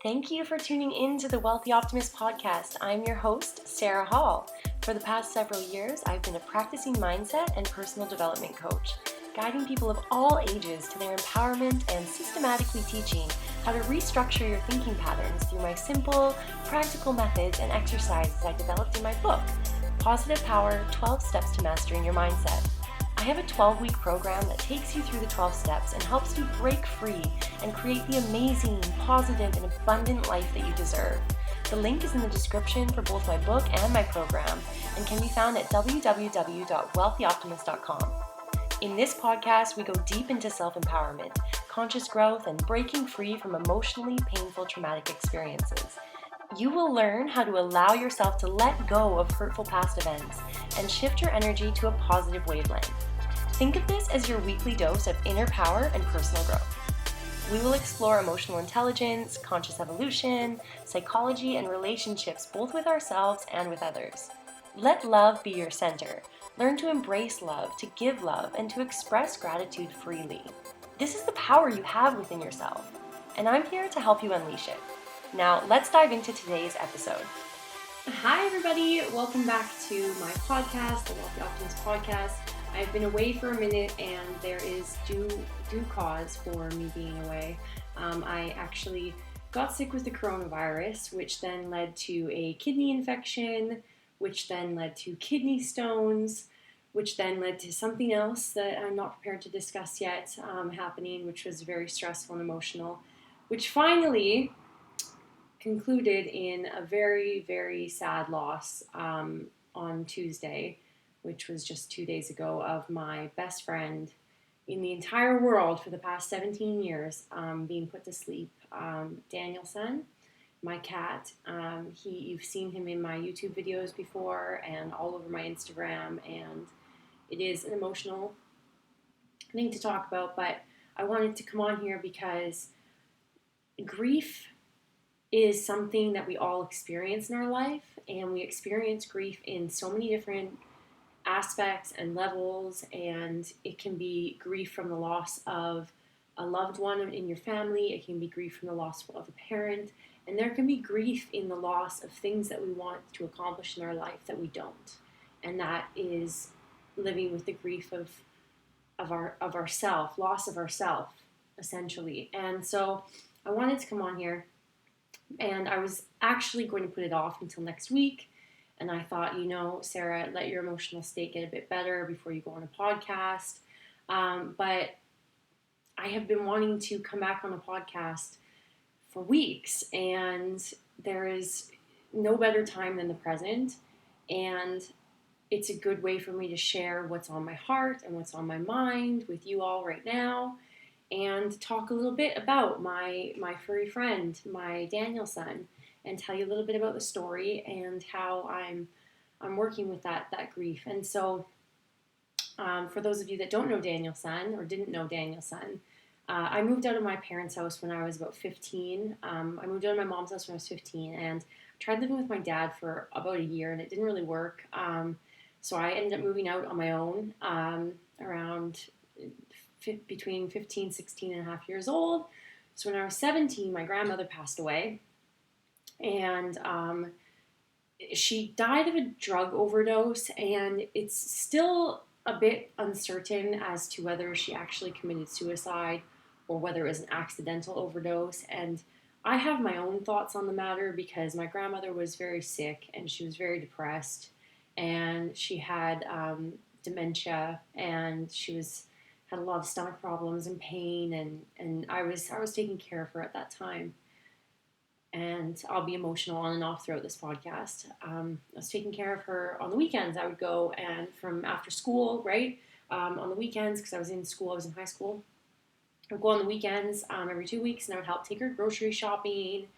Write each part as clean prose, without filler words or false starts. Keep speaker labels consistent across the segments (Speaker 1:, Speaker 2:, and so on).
Speaker 1: Thank you for tuning in to the Wealthy Optimist podcast. I'm your host, Sarah Hall. For the past several years, I've been a practicing mindset and personal development coach, guiding people of all ages to their empowerment and systematically teaching how to restructure your thinking patterns through my simple, practical methods and exercises I developed in my book, Positive Power: 12 Steps to Mastering Your Mindset. I have a 12-week program that takes you through the 12 steps and helps you break free and create the amazing, positive, and abundant life that you deserve. The link is in the description for both my book and my program and can be found at www.wealthyoptimist.com. In this podcast, we go deep into self-empowerment, conscious growth, and breaking free from emotionally painful traumatic experiences. You will learn how to allow yourself to let go of hurtful past events and shift your energy to a positive wavelength. Think of this as your weekly dose of inner power and personal growth. We will explore emotional intelligence, conscious evolution, psychology, and relationships both with ourselves and with others. Let love be your center. Learn to embrace love, to give love, and to express gratitude freely. This is the power you have within yourself, and I'm here to help you unleash it. Now, let's dive into today's episode. Hi, everybody. Welcome back to my podcast, the Wealthy Optimist podcast. I've been away for a minute, and there is due cause for me being away. I actually got sick with the coronavirus, which then led to a kidney infection, which then led to kidney stones, which then led to something else that I'm not prepared to discuss yet happening, which was very stressful and emotional, which finally concluded in a very, very sad loss on Tuesday, which was just 2 days ago, of my best friend in the entire world for the past 17 years being put to sleep. Danielson, my cat, you've seen him in my YouTube videos before and all over my Instagram, and it is an emotional thing to talk about, but I wanted to come on here because grief is something that we all experience in our life, and we experience grief in so many different aspects and levels, and it can be grief from the loss of a loved one in your family, it can be grief from the loss of a parent, and there can be grief in the loss of things that we want to accomplish in our life that we don't, and that is living with the grief of ourself, loss of ourself, essentially. And so I wanted to come on here, and I was actually going to put it off until next week. And I thought, Sarah, let your emotional state get a bit better before you go on a podcast. But I have been wanting to come back on a podcast for weeks, and there is no better time than the present. And it's a good way for me to share what's on my heart and what's on my mind with you all right now, and talk a little bit about my furry friend, my Danielson, and tell you a little bit about the story and how I'm working with that grief. And so for those of you that don't know Danielson or didn't know Danielson, I moved out of my parents' house when I was about 15. I moved out of my mom's house when I was 15, and tried living with my dad for about a year, and it didn't really work. So I ended up moving out on my own around between 15, 16 and a half years old. So when I was 17, my grandmother passed away, and she died of a drug overdose, and it's still a bit uncertain as to whether she actually committed suicide or whether it was an accidental overdose. And I have my own thoughts on the matter because my grandmother was very sick, and she was very depressed, and she had dementia, and she had a lot of stomach problems and pain, and I was taking care of her at that time. And I'll be emotional on and off throughout this podcast. I was taking care of her on the weekends. I would go, and from after school, right, on the weekends, because I was in school, I was in high school. I would go on the weekends every 2 weeks, and I would help take her grocery shopping.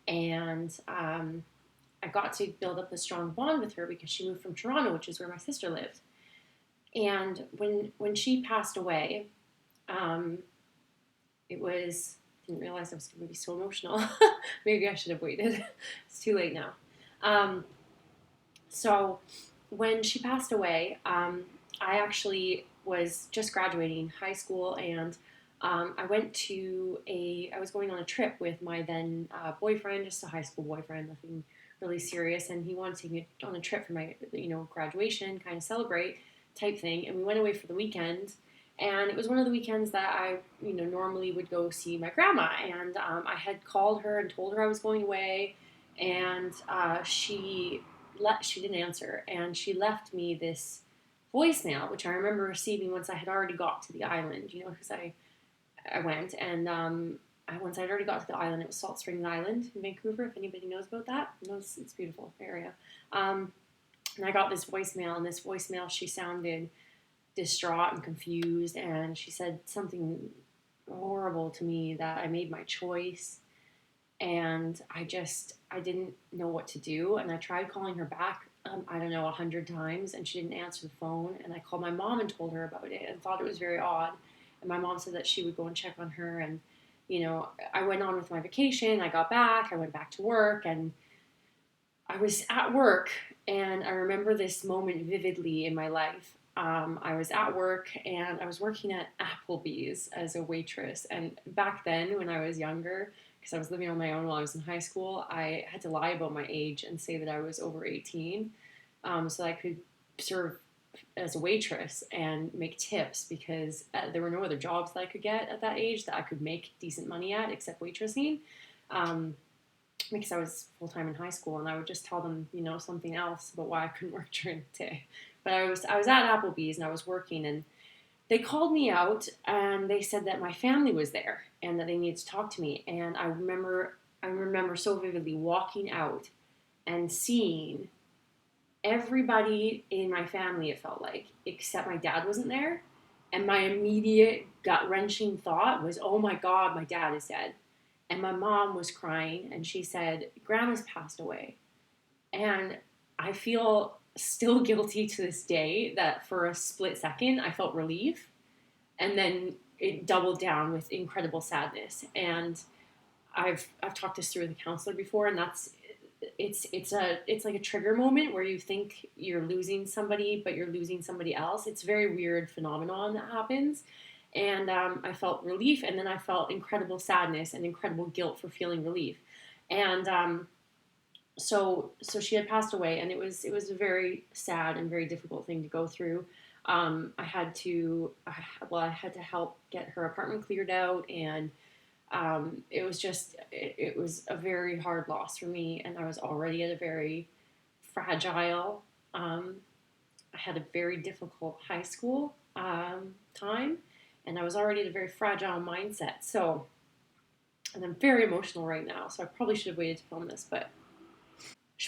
Speaker 1: And I got to build up a strong bond with her because she moved from Toronto, which is where my sister lived. And when she passed away, didn't realize I was going to be so emotional. Maybe I should have waited. It's too late now. So when she passed away, I actually was just graduating high school, and I was going on a trip with my then boyfriend, just a high school boyfriend, nothing really serious, and he wanted to take me on a trip for my, graduation, kind of celebrate type thing, and we went away for the weekend, and it was one of the weekends that I, normally would go see my grandma, and I had called her and told her I was going away, and she didn't answer, and she left me this voicemail, which I remember receiving once I had already got to the island, because I went, and once I'd already got to the island, it was Salt Springs Island in Vancouver, if anybody knows about that. Knows it's a beautiful area. And I got this voicemail, and this voicemail, she sounded distraught and confused, and she said something horrible to me, that I made my choice, and I didn't know what to do, and I tried calling her back, I don't know, 100 times, and she didn't answer the phone, and I called my mom and told her about it, and thought it was very odd, and my mom said that she would go and check on her, and, I went on with my vacation, I got back, I went back to work, and I was at work, and I remember this moment vividly in my life. I was at work, and I was working at Applebee's as a waitress. And back then, when I was younger, because I was living on my own while I was in high school, I had to lie about my age and say that I was over 18, so that I could serve as a waitress and make tips, because there were no other jobs that I could get at that age that I could make decent money at except waitressing. Because I was full-time in high school, and I would just tell them, something else about why I couldn't work during the day. But I was at Applebee's, and I was working, and they called me out, and they said that my family was there and that they needed to talk to me. And I remember so vividly walking out and seeing everybody in my family, it felt like, except my dad wasn't there. And my immediate gut-wrenching thought was, oh my God, my dad is dead. And my mom was crying, and she said, Grandma's passed away. And I feel still guilty to this day that for a split second I felt relief, and then it doubled down with incredible sadness. And I've talked this through with a counselor before, and it's like a trigger moment where you think you're losing somebody, but you're losing somebody else. It's a very weird phenomenon that happens. And I felt relief, and then I felt incredible sadness and incredible guilt for feeling relief. And so she had passed away, and it was a very sad and very difficult thing to go through. I had to help get her apartment cleared out, and it was a very hard loss for me, and I was already at a very fragile. I had a very difficult high school time, and I was already at a very fragile mindset. So, and I'm very emotional right now, so I probably should have waited to film this, but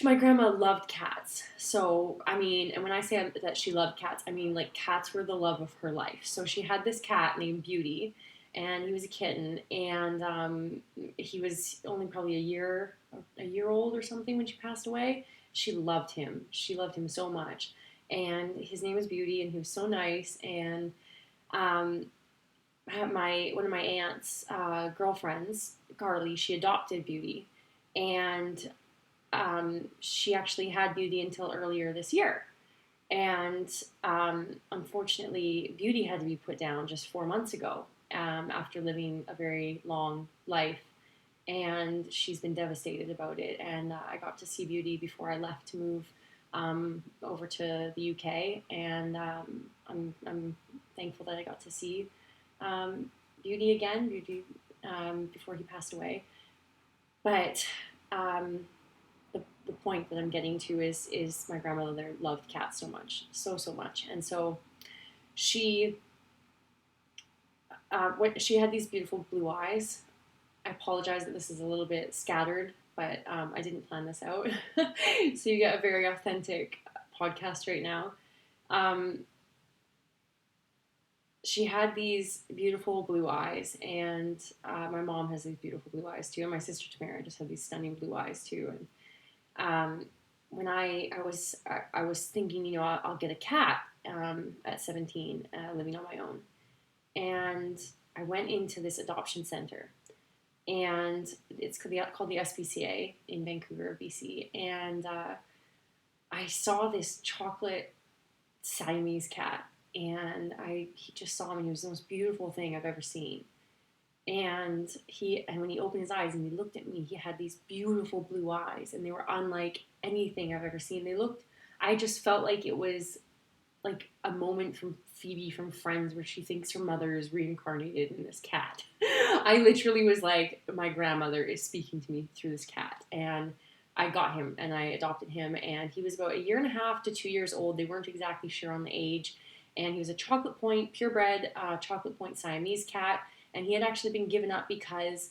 Speaker 1: my grandma loved cats. So, I mean, and when I say that she loved cats, I mean, like, cats were the love of her life. So she had this cat named Beauty, and he was a kitten, and he was only probably a year old or something when she passed away. She loved him. She loved him so much. And his name was Beauty, and he was so nice, and um, one of my aunt's girlfriends, Carly, she adopted Beauty, and she actually had Beauty until earlier this year. And unfortunately, Beauty had to be put down just 4 months ago, after living a very long life. And she's been devastated about it. And I got to see Beauty before I left to move over to the UK. And I'm thankful that I got to see Beauty again, before he passed away. But the point that I'm getting to is my grandmother loved cats so much, so much, and so she she had these beautiful blue eyes. I apologize that this is a little bit scattered, but I didn't plan this out, so you get a very authentic podcast right now. She had these beautiful blue eyes, and my mom has these beautiful blue eyes too, and my sister Tamara just had these stunning blue eyes too. And when I was thinking, I'll get a cat at 17, living on my own, and I went into this adoption center, and it's called the SPCA in Vancouver, BC, and I saw this chocolate Siamese cat, and he just saw him, and he was the most beautiful thing I've ever seen.
Speaker 2: And when he opened his eyes and he looked at me, he had these beautiful blue eyes, and they were unlike anything I've ever seen. I just felt like it was like a moment from Phoebe from Friends where she thinks her mother is reincarnated in this cat. I literally was like, my grandmother is speaking to me through this cat. And I got him and I adopted him, and he was about 1.5 to 2 years old. They weren't exactly sure on the age. And he was a chocolate point, purebred chocolate point Siamese cat. And he had actually been given up because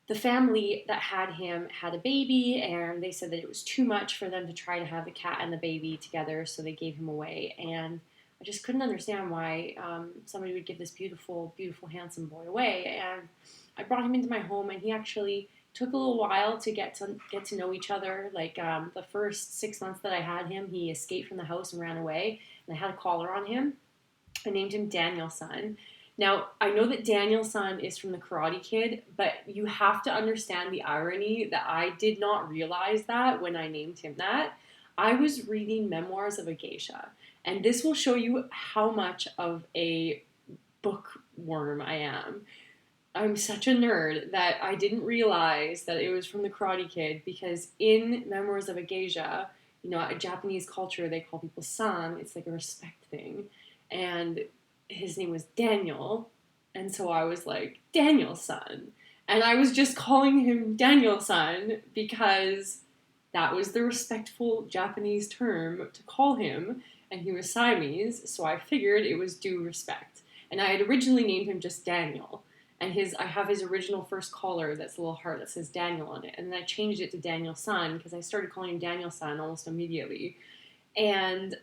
Speaker 2: the family that had him had a baby, and they said that it was too much for them to try to have the cat and the baby together, so they gave him away. And I just couldn't understand why somebody would give this beautiful, beautiful, handsome boy away. And I brought him into my home, and he actually took a little while to get to know each other. Like the first 6 months that I had him, he escaped from the house and ran away, and I had a collar on him. I named him Daniel-san. Now, I know that Daniel-san is from the Karate Kid, but you have to understand the irony that I did not realize that when I named him that. I was reading Memoirs of a Geisha, and this will show you how much of a bookworm I am. I'm such a nerd that I didn't realize that it was from the Karate Kid, because in Memoirs of a Geisha, a Japanese culture, they call people san. It's like a respect thing. And his name was Daniel, and so I was like, Daniel-san. And I was just calling him Daniel-san because that was the respectful Japanese term to call him, and he was Siamese, so I figured it was due respect. And I had originally named him just Daniel, and I have his original first collar that's a little heart that says Daniel on it, and then I changed it to Daniel-san because I started calling him Daniel-san almost immediately. And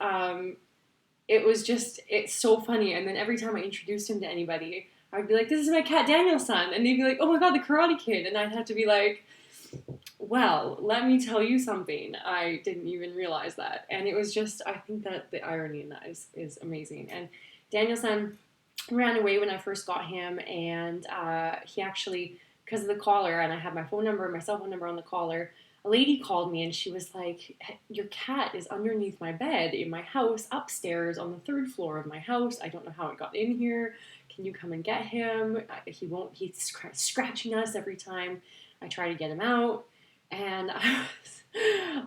Speaker 2: it's so funny. And then every time I introduced him to anybody, I'd be like, this is my cat Daniel-san. And they'd be like, oh my god, the Karate Kid. And I'd have to be like, well, let me tell you something. I didn't even realize that. And it was just, I think that the irony in that is amazing. And Daniel-san ran away when I first got him. And he actually, because of the collar, and I had my phone number and my cell phone number on the collar, a lady called me and she was like, your cat is underneath my bed in my house upstairs on the 3rd floor of my house. I don't know how it got in here. Can you come and get him? He's scratching us every time I try to get him out. And I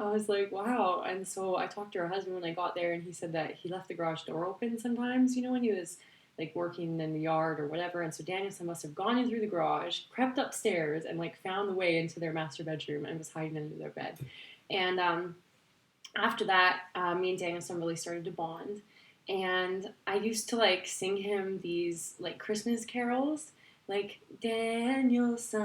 Speaker 2: was like, wow. And so I talked to her husband when I got there, and he said that he left the garage door open sometimes, when he was like working in the yard or whatever. And so Danielson must have gone in through the garage, crept upstairs, and like found the way into their master bedroom and was hiding under their bed. And after that, me and Danielson really started to bond. And I used to like sing him these like Christmas carols, like Danielson,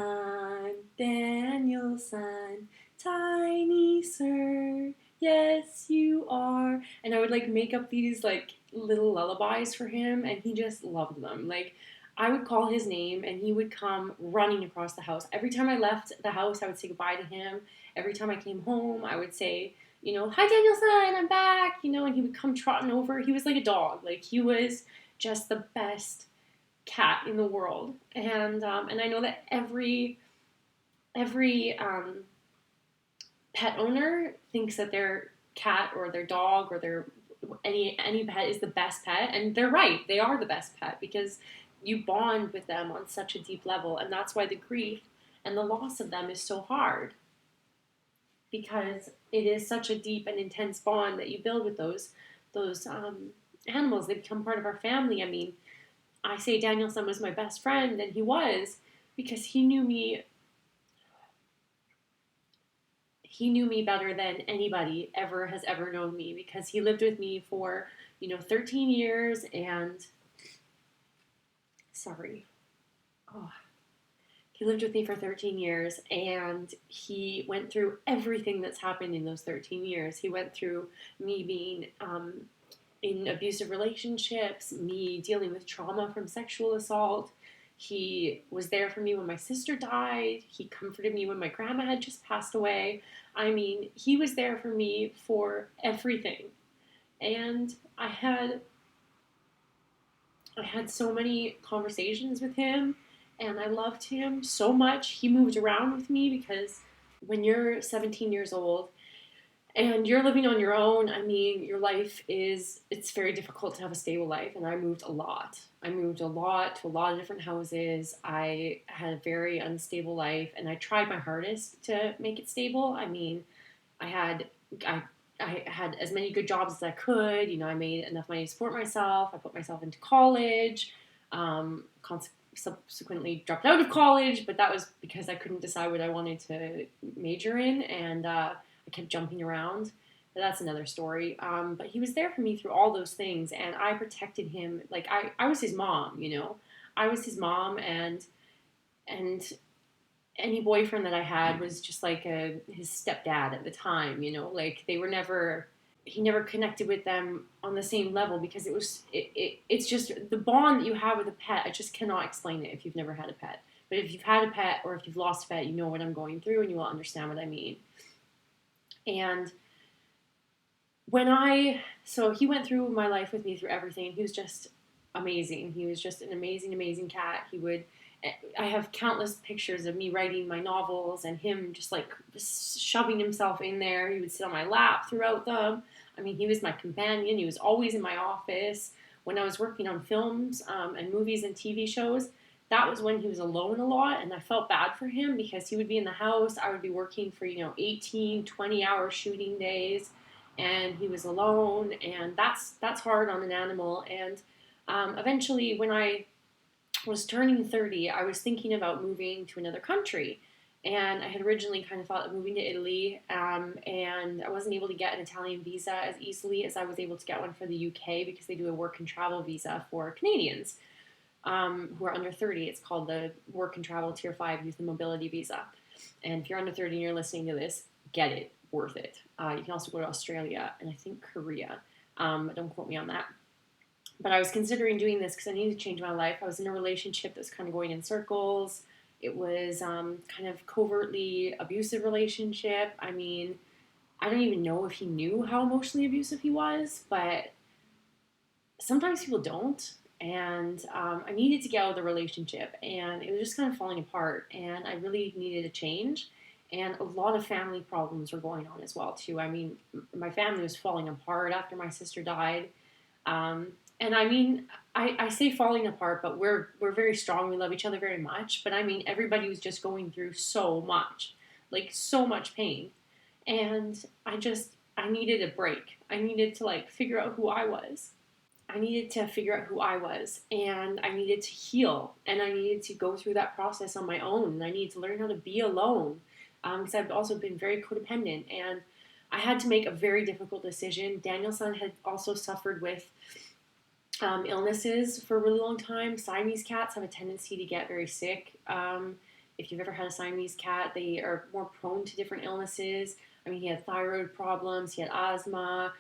Speaker 2: Danielson, tiny sir, yes you are. And I would like make up these like little lullabies for him, and he just loved them. Like I would call his name and he would come running across the house. Every time I left the house, I would say goodbye to him. Every time I came home, I would say, hi Danielson, I'm back, and he would come trotting over. He was like a dog. Like he was just the best cat in the world. And I know that every pet owner thinks that their cat or their dog or their any pet is the best pet, and they're right. They are the best pet because you bond with them on such a deep level, and that's why the grief and the loss of them is so hard, because it is such a deep and intense bond that you build with those animals. They become part of our family. I mean, I say Danielson was my best friend, and he was, because he knew me better than anybody has ever known me, because he lived with me for 13 years. And he lived with me for 13 years, and he went through everything that's happened in those 13 years. He went through me being in abusive relationships, me dealing with trauma from sexual assault. He was there for me when my sister died. He comforted me when my grandma had just passed away. I mean, he was there for me for everything. And I had so many conversations with him, and I loved him so much. He moved around with me because when you're 17 years old and you're living on your own. I mean, your life it's very difficult to have a stable life. And I moved a lot. I moved a lot to a lot of different houses. I had a very unstable life, and I tried my hardest to make it stable. I mean, I had, I, I had as many good jobs as I could. I made enough money to support myself. I put myself into college, subsequently dropped out of college, but that was because I couldn't decide what I wanted to major in, and I kept jumping around. But that's another story. But he was there for me through all those things, and I protected him. Like I was his mom, I was his mom, and any boyfriend that I had was just like his stepdad at the time. Like they were never. He never connected with them on the same level because it's just the bond that you have with a pet. I just cannot explain it if you've never had a pet. But if you've had a pet or if you've lost a pet, you know what I'm going through and you will understand what I mean. And so he went through my life with me through everything. He was just amazing. He was just an amazing, amazing cat. I have countless pictures of me writing my novels and him just like shoving himself in there. He would sit on my lap throughout them. I mean, he was my companion. He was always in my office. When I was working on films and movies and TV shows, that was when he was alone a lot, and I felt bad for him because he would be in the house. I would be working for, 18, 20-hour shooting days, and he was alone, and that's hard on an animal. And eventually, when I was turning 30, I was thinking about moving to another country. And I had originally kind of thought of moving to Italy, and I wasn't able to get an Italian visa as easily as I was able to get one for the UK because they do a work and travel visa for Canadians who are under 30. It's called the Work and Travel Tier 5 Youth and Mobility Visa. And if you're under 30 and you're listening to this, get it. Worth it. You can also go to Australia and I think Korea. Don't quote me on that. But I was considering doing this because I needed to change my life. I was in a relationship that was kind of going in circles. It was kind of covertly abusive relationship. I mean, I don't even know if he knew how emotionally abusive he was, but sometimes people don't. And I needed to get out of the relationship, and it was just kind of falling apart, and I really needed a change. And a lot of family problems were going on as well, too. I mean, my family was falling apart after my sister died. And I mean, I say falling apart, but we're very strong. We love each other very much. But I mean, everybody was just going through so much, like so much pain. And I needed a break. I needed to like figure out who I was. I needed to figure out who I was, and I needed to heal, and I needed to go through that process on my own, and I needed to learn how to be alone, because I've also been very codependent, and I had to make a very difficult decision. Danielson had also suffered with illnesses for a really long time. Siamese cats have a tendency to get very sick. If you've ever had a Siamese cat, they are more prone to different illnesses. I mean, he had thyroid problems, he had asthma.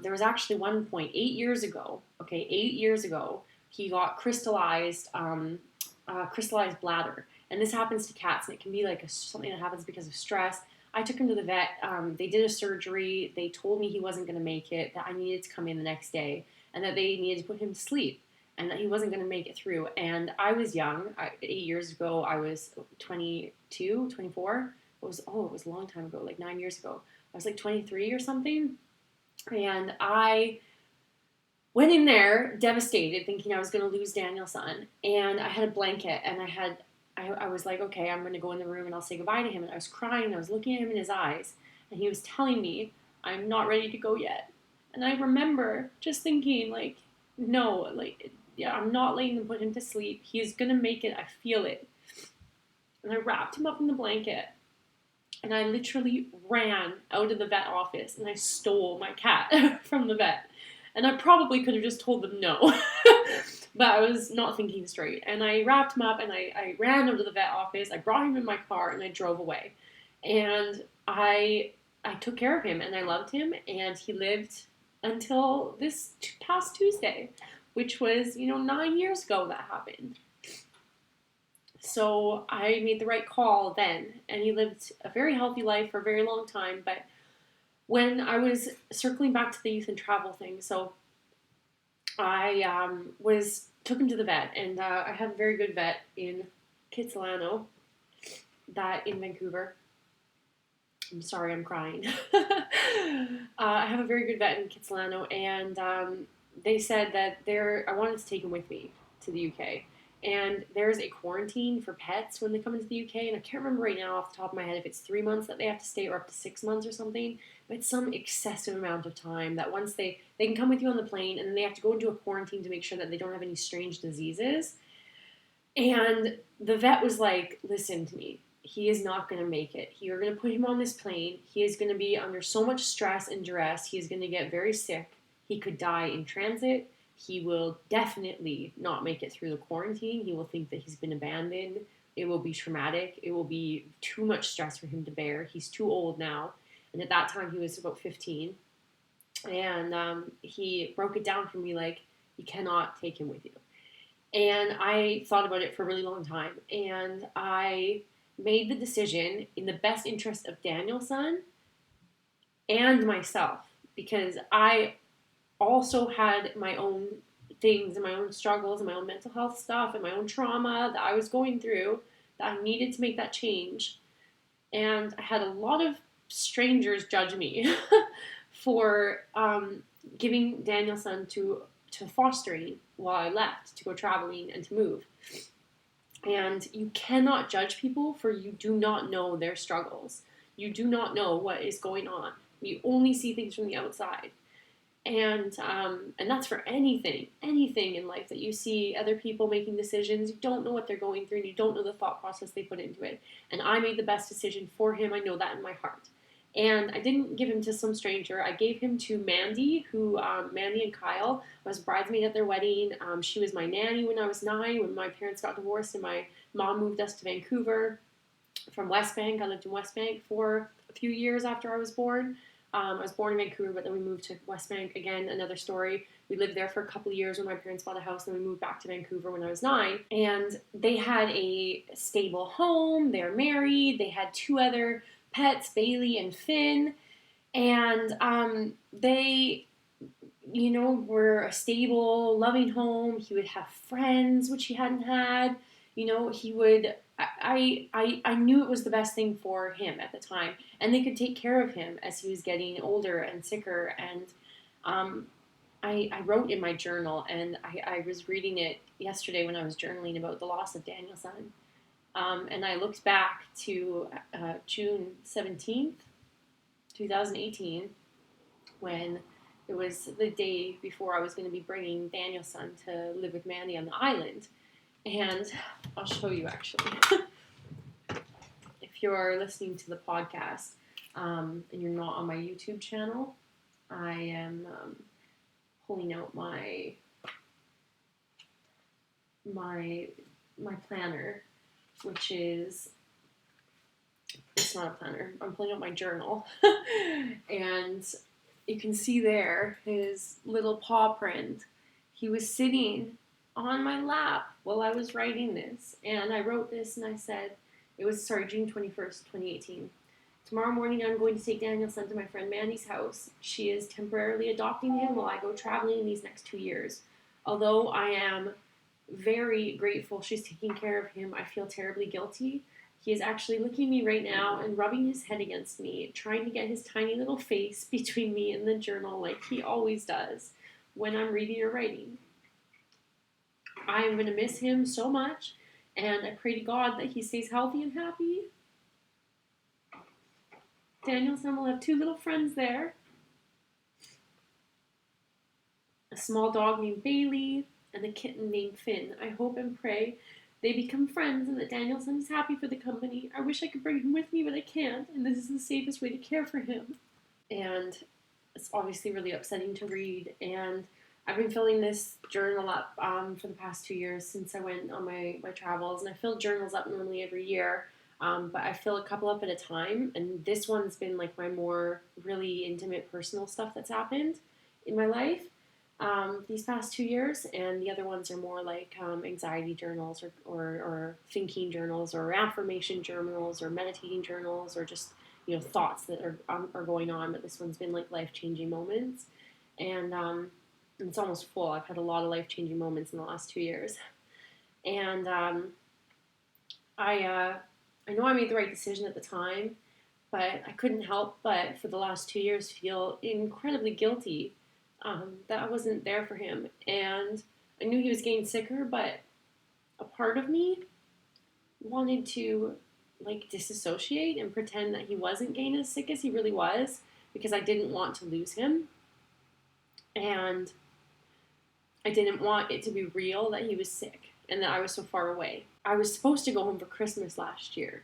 Speaker 2: There was actually one point 8 years ago. Okay, 8 years ago, he got crystallized bladder, and this happens to cats, and it can be like something that happens because of stress. I took him to the vet. They did a surgery. They told me he wasn't going to make it. That I needed to come in the next day, and that they needed to put him to sleep, and that he wasn't going to make it through. And I was young. 8 years ago, I was 22, 24. It was a long time ago, like 9 years ago. I was like 23 or something. And I went in there devastated, thinking I was going to lose Danielson. And I had a blanket, and I was like, okay, I'm going to go in the room and I'll say goodbye to him. And I was crying, and I was looking at him in his eyes, and he was telling me, I'm not ready to go yet. And I remember just thinking, like, no, like, yeah, I'm not letting them put him to sleep. He's going to make it. I feel it. And I wrapped him up in the blanket. And I literally ran out of the vet office and I stole my cat from the vet. And I probably could have just told them no. But I was not thinking straight. And I wrapped him up and I ran out of the vet office. I brought him in my car and I drove away. And I took care of him and I loved him. And he lived until this past Tuesday, which was, 9 years ago that happened. So I made the right call then, and he lived a very healthy life for a very long time. But when I was circling back to the youth and travel thing, so I took him to the vet, and I have a very good vet in Kitsilano, that in Vancouver. I'm sorry, I'm crying. I have a very good vet in Kitsilano, and they said that I wanted to take him with me to the UK. And there's a quarantine for pets when they come into the UK, and I can't remember right now off the top of my head if it's 3 months that they have to stay or up to 6 months or something. But it's some excessive amount of time that once they can come with you on the plane, and then they have to go into a quarantine to make sure that they don't have any strange diseases. And the vet was like, listen to me. He is not going to make it. You're going to put him on this plane. He is going to be under so much stress and duress. He is going to get very sick. He could die in transit. He will definitely not make it through the quarantine. He will think that he's been abandoned. It will be traumatic. It will be too much stress for him to bear. He's too old now. And at that time, he was about 15. And he broke it down for me like, you cannot take him with you. And I thought about it for a really long time. And I made the decision in the best interest of Danielson and myself, because I also had my own things and my own struggles and my own mental health stuff and my own trauma that I was going through, that I needed to make that change. And I had a lot of strangers judge me for giving Danielson to fostering while I left to go traveling and to move. And you cannot judge people, for you do not know their struggles. You do not know what is going on. You only see things from the outside. And that's for anything in life that you see other people making decisions. You don't know what they're going through, and you don't know the thought process they put into it. And I made the best decision for him. I know that in my heart. And I didn't give him to some stranger. I gave him to Mandy, Mandy and Kyle. I was bridesmaid at their wedding. She was my nanny when I was 9, when my parents got divorced and my mom moved us to Vancouver from West Bank. I lived in West Bank for a few years after I was born. I was born in Vancouver, but then we moved to West Bank. Again, another story. We lived there for a couple of years when my parents bought a house, and we moved back to Vancouver when I was 9. And they had a stable home. They're married. They had 2 other pets, Bailey and Finn, and they, were a stable, loving home. He would have friends, which he hadn't had. He would. I knew it was the best thing for him at the time, and they could take care of him as he was getting older and sicker. And I wrote in my journal, and I was reading it yesterday when I was journaling about the loss of Danielson. And I looked back to June 17th, 2018, when it was the day before I was going to be bringing Danielson to live with Mandy on the island. And I'll show you, actually. If you're listening to the podcast and you're not on my YouTube channel, I am pulling out my planner, which is, it's not a planner, I'm pulling out my journal, and you can see there his little paw print. He was sitting on my lap while I was writing this, and I wrote this, and I said, June 21st, 2018. Tomorrow morning I'm going to take Danielson to my friend Mandy's house. She is temporarily adopting him while I go traveling in these next 2 years. Although I am very grateful she's taking care of him, I feel terribly guilty. He is actually looking at me right now and rubbing his head against me, trying to get his tiny little face between me and the journal like he always does when I'm reading or writing. I am going to miss him so much, and I pray to God that he stays healthy and happy. Danielson will have 2 little friends there. A small dog named Bailey and a kitten named Finn. I hope and pray they become friends and that Danielson is happy for the company. I wish I could bring him with me, but I can't, and this is the safest way to care for him. And it's obviously really upsetting to read, and I've been filling this journal up for the past 2 years since I went on my travels, and I fill journals up normally every year, but I fill a couple up at a time, and this one's been like my more really intimate personal stuff that's happened in my life these past 2 years, and the other ones are more like anxiety journals or thinking journals or affirmation journals or meditating journals or just thoughts that are going on, but this one's been like life-changing moments, and it's almost full. I've had a lot of life-changing moments in the last 2 years. And I know I made the right decision at the time, But I couldn't help but for the last 2 years feel incredibly guilty that I wasn't there for him. And I knew he was getting sicker, but a part of me wanted to like disassociate and pretend that he wasn't getting as sick as he really was because I didn't want to lose him. And I didn't want it to be real that he was sick and that I was so far away. I was supposed to go home for Christmas last year.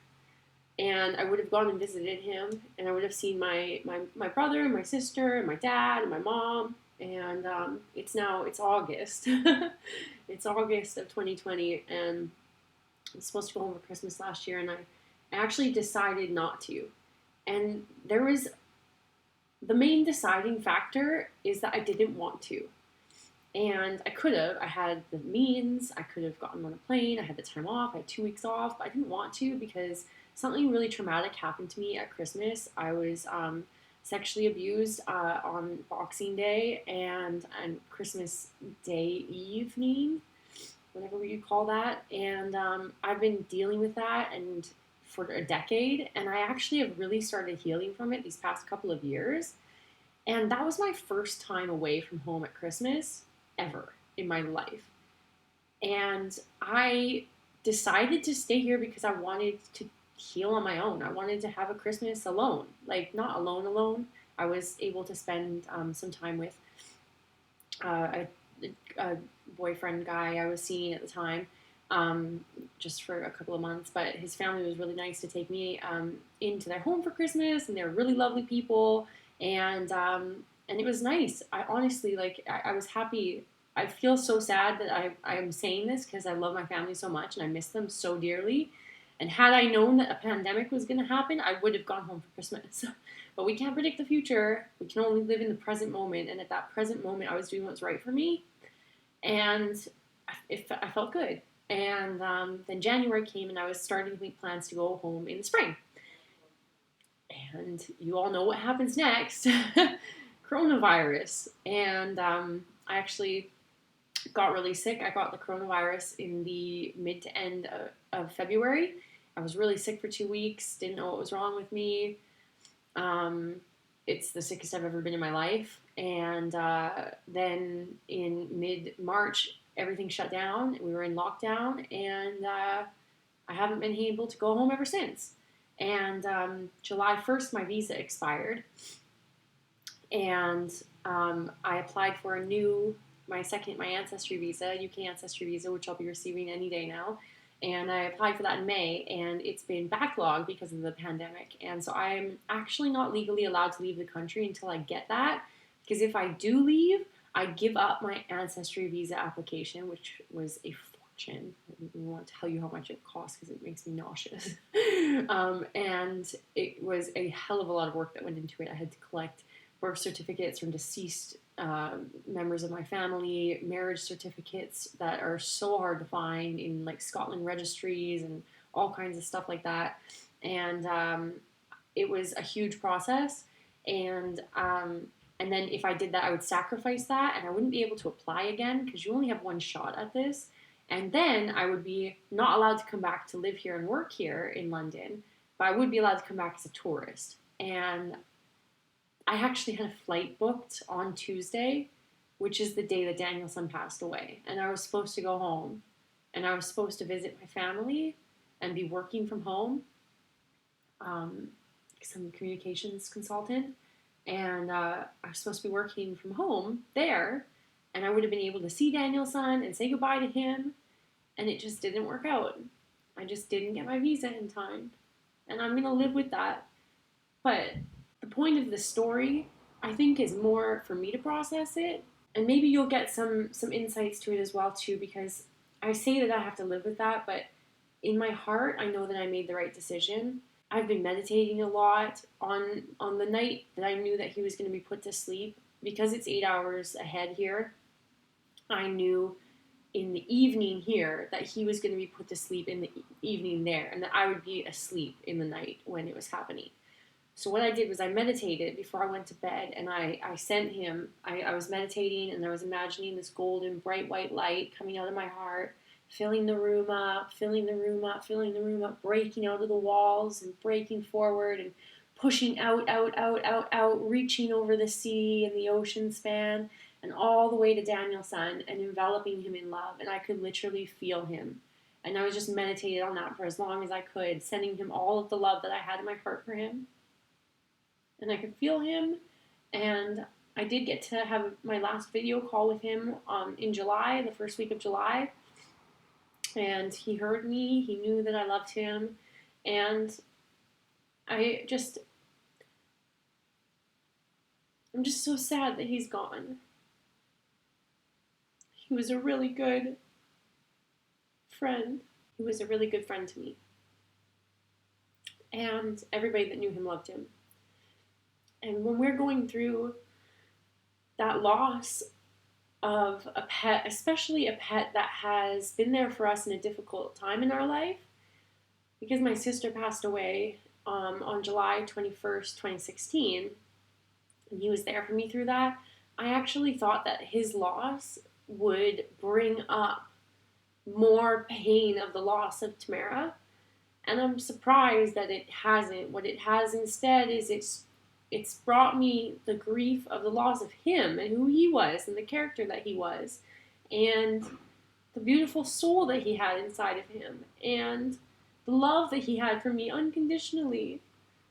Speaker 2: And I would have gone and visited him, and I would have seen my brother and my sister and my dad and my mom. And it's August. It's August of 2020, and I was supposed to go home for Christmas last year, and I actually decided not to. And there was the main deciding factor is that I didn't want to. And I could have. I had the means. I could have gotten on a plane. I had the time off. I had 2 weeks off. But I didn't want to because something really traumatic happened to me at Christmas. I was sexually abused on Boxing Day and Christmas Day evening, whatever you call that. And I've been dealing with that and for a decade. And I actually have really started healing from it these past couple of years. And that was my first time away from home at Christmas ever in my life. And I decided to stay here because I wanted to heal on my own. I wanted to have a Christmas alone, like not alone. I was able to spend some time with a boyfriend guy I was seeing at the time, just for a couple of months. But his family was really nice to take me into their home for Christmas, and they were really lovely people. And it was nice. I honestly, I was happy. I feel so sad that I am saying this because I love my family so much and I miss them so dearly. And had I known that a pandemic was going to happen, I would have gone home for Christmas. But we can't predict the future. We can only live in the present moment. And at that present moment, I was doing what's right for me. And I felt good. And then January came and I was starting to make plans to go home in the spring. And you all know what happens next. Coronavirus. And I actually got really sick. I got the coronavirus in the mid to end of February. I was really sick for 2 weeks. Didn't know what was wrong with me. It's the sickest I've ever been in my life. And then in mid-March, everything shut down. We were in lockdown. And I haven't been able to go home ever since. And July 1st, my visa expired. And I applied for my ancestry visa, UK ancestry visa, which I'll be receiving any day now. And I applied for that in May, and it's been backlogged because of the pandemic. And so I'm actually not legally allowed to leave the country until I get that. Because if I do leave, I give up my ancestry visa application, which was a fortune. I don't even want to tell you how much it cost because it makes me nauseous. And it was a hell of a lot of work that went into it. I had to collect birth certificates from deceased members of my family, marriage certificates that are so hard to find in like Scotland registries and all kinds of stuff like that. And it was a huge process. And then if I did that, I would sacrifice that and I wouldn't be able to apply again because you only have one shot at this. And then I would be not allowed to come back to live here and work here in London, but I would be allowed to come back as a tourist. And I actually had a flight booked on Tuesday, which is the day that Danielson passed away. And I was supposed to go home. And I was supposed to visit my family and be working from home. Because I'm a communications consultant. And I was supposed to be working from home there. And I would have been able to see Danielson and say goodbye to him. And it just didn't work out. I just didn't get my visa in time. And I'm going to live with that. But the point of the story, I think, is more for me to process it. And maybe you'll get some insights to it as well, too, because I say that I have to live with that, but in my heart, I know that I made the right decision. I've been meditating a lot on the night that I knew that he was going to be put to sleep. Because it's 8 hours ahead here, I knew in the evening here that he was going to be put to sleep in the evening there, and that I would be asleep in the night when it was happening. So what I did was I meditated before I went to bed, and I sent him, I was meditating, and I was imagining this golden, bright white light coming out of my heart, filling the room up, breaking out of the walls and breaking forward and pushing out, reaching over the sea and the ocean span and all the way to Daniel's son and enveloping him in love. And I could literally feel him. And I was just meditating on that for as long as I could, sending him all of the love that I had in my heart for him. And I could feel him. And I did get to have my last video call with him in July, the first week of July. And he heard me. He knew that I loved him. And I'm just so sad that he's gone. He was a really good friend. He was a really good friend to me. And everybody that knew him loved him. And when we're going through that loss of a pet, especially a pet that has been there for us in a difficult time in our life, because my sister passed away on July 21st, 2016, and he was there for me through that, I actually thought that his loss would bring up more pain of the loss of Tamara, and I'm surprised that it hasn't. What it has instead is it's brought me the grief of the loss of him and who he was and the character that he was and the beautiful soul that he had inside of him and the love that he had for me unconditionally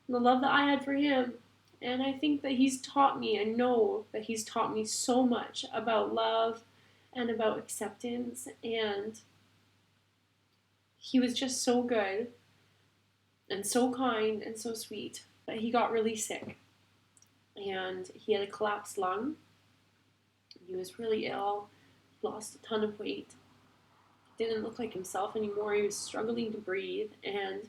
Speaker 2: and the love that I had for him. And I think that he's taught me, I know that he's taught me so much about love and about acceptance, and he was just so good and so kind and so sweet. But he got really sick and he had a collapsed lung. He was really ill, lost a ton of weight, didn't look like himself anymore. He was struggling to breathe, and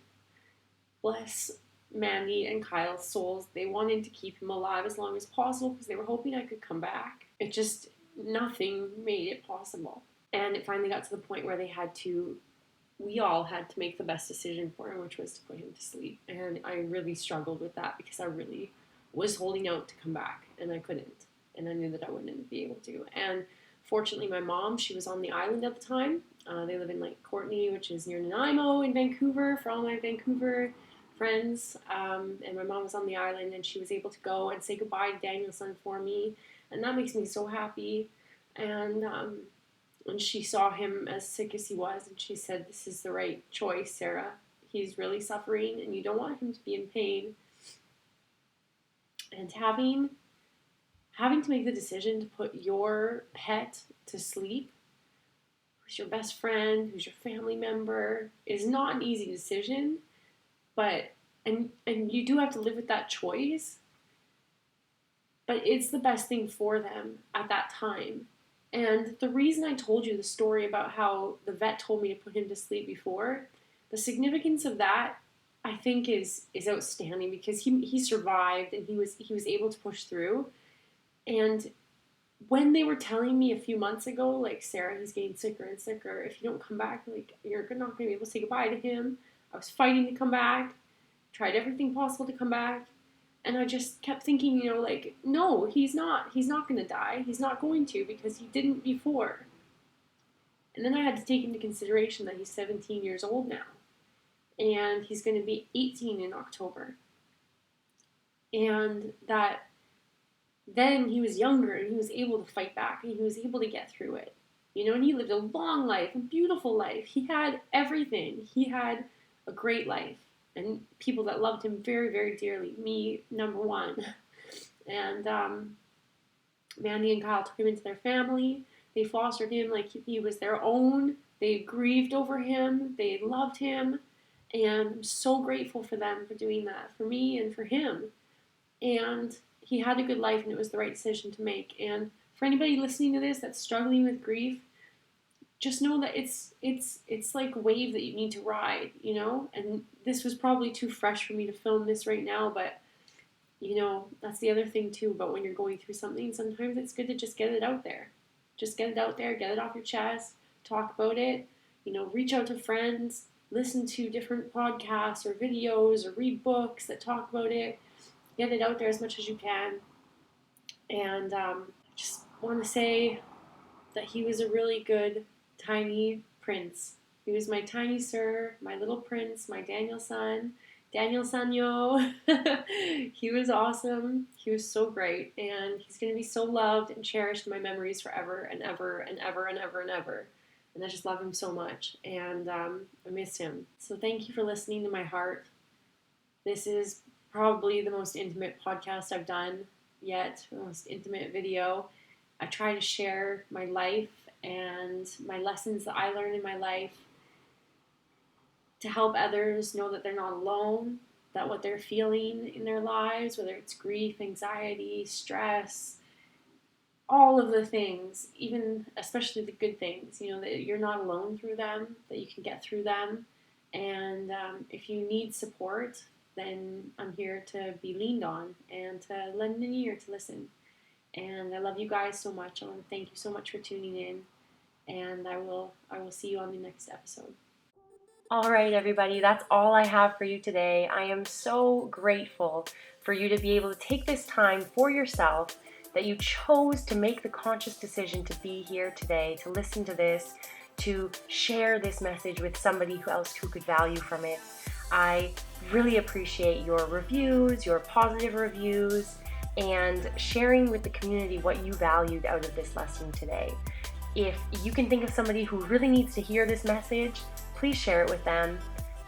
Speaker 2: bless Mandy and Kyle's souls, they wanted to keep him alive as long as possible because they were hoping I could come back. It just, nothing made it possible. And it finally got to the point where we all had to make the best decision for him, which was to put him to sleep. And I really struggled with that because I really was holding out to come back, and I couldn't. And I knew that I wouldn't be able to. And fortunately, my mom, she was on the island at the time. They live in Lake Courtney, which is near Nanaimo in Vancouver, for all my Vancouver friends. And my mom was on the island, and she was able to go and say goodbye to Daniel's son for me. And that makes me so happy. And she saw him as sick as he was, and she said, "This is the right choice, Sarah. He's really suffering, and you don't want him to be in pain." And having to make the decision to put your pet to sleep, who's your best friend, who's your family member, is not an easy decision, but and you do have to live with that choice, but it's the best thing for them at that time. And the reason I told you the story about how the vet told me to put him to sleep before, the significance of that, I think, is outstanding, because he survived and he was able to push through. And when they were telling me a few months ago, like, "Sarah, he's getting sicker and sicker. If you don't come back, like, you're not going to be able to say goodbye to him," I was fighting to come back, tried everything possible to come back. And I just kept thinking, like, no, he's not going to die. He's not going to, because he didn't before. And then I had to take into consideration that he's 17 years old now. And he's going to be 18 in October. And that then he was younger and he was able to fight back and he was able to get through it. And he lived a long life, a beautiful life. He had everything. He had a great life. And people that loved him very, very dearly. Me, number one. And Mandy and Kyle took him into their family. They fostered him like he was their own. They grieved over him. They loved him. And I'm so grateful for them for doing that, for me and for him. And he had a good life, and it was the right decision to make. And for anybody listening to this that's struggling with grief, just know that it's like a wave that you need to ride, And this was probably too fresh for me to film this right now, but, that's the other thing too about when you're going through something. Sometimes it's good to just get it out there. Just get it out there, get it off your chest, talk about it, reach out to friends, listen to different podcasts or videos or read books that talk about it. Get it out there as much as you can. And I just want to say that he was a really good tiny prince. He was my tiny sir, my little prince, my Daniel son. Daniel Sanyo. He was awesome. He was so great. And he's going to be so loved and cherished in my memories forever and ever and ever and ever and ever. And I just love him so much. And I miss him. So thank you for listening to my heart. This is probably the most intimate podcast I've done yet, the most intimate video. I try to share my life and my lessons that I learned in my life to help others know that they're not alone, that what they're feeling in their lives, whether it's grief, anxiety, stress, all of the things, even especially the good things, that you're not alone through them, that you can get through them. And if you need support, then I'm here to be leaned on and to lend an ear to listen. And I love you guys so much. I want to thank you so much for tuning in. And I will see you on the next episode.
Speaker 1: All right, everybody, that's all I have for you today. I am so grateful for you to be able to take this time for yourself, that you chose to make the conscious decision to be here today, to listen to this, to share this message with somebody else who could value from it. I really appreciate your reviews, your positive reviews, and sharing with the community what you valued out of this lesson today. If you can think of somebody who really needs to hear this message, please share it with them.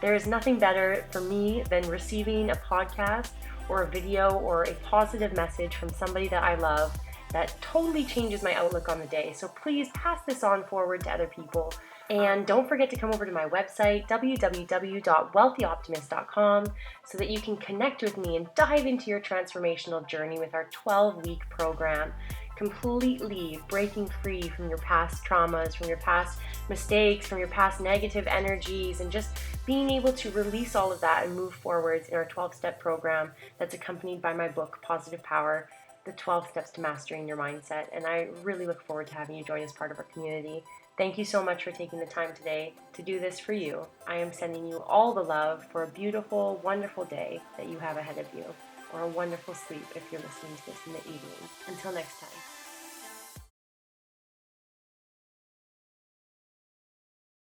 Speaker 1: There is nothing better for me than receiving a podcast or a video or a positive message from somebody that I love that totally changes my outlook on the day. So please pass this on forward to other people. And don't forget to come over to my website, www.wealthyoptimist.com, so that you can connect with me and dive into your transformational journey with our 12-week program, completely breaking free from your past traumas, from your past mistakes, from your past negative energies, and just being able to release all of that and move forwards in our 12-step program that's accompanied by my book, Positive Power, the 12 Steps to Mastering Your Mindset. And I really look forward to having you join as part of our community. Thank you so much for taking the time today to do this for you. I am sending you all the love for a beautiful, wonderful day that you have ahead of you, or a wonderful sleep if you're listening to this in the evening. Until next time.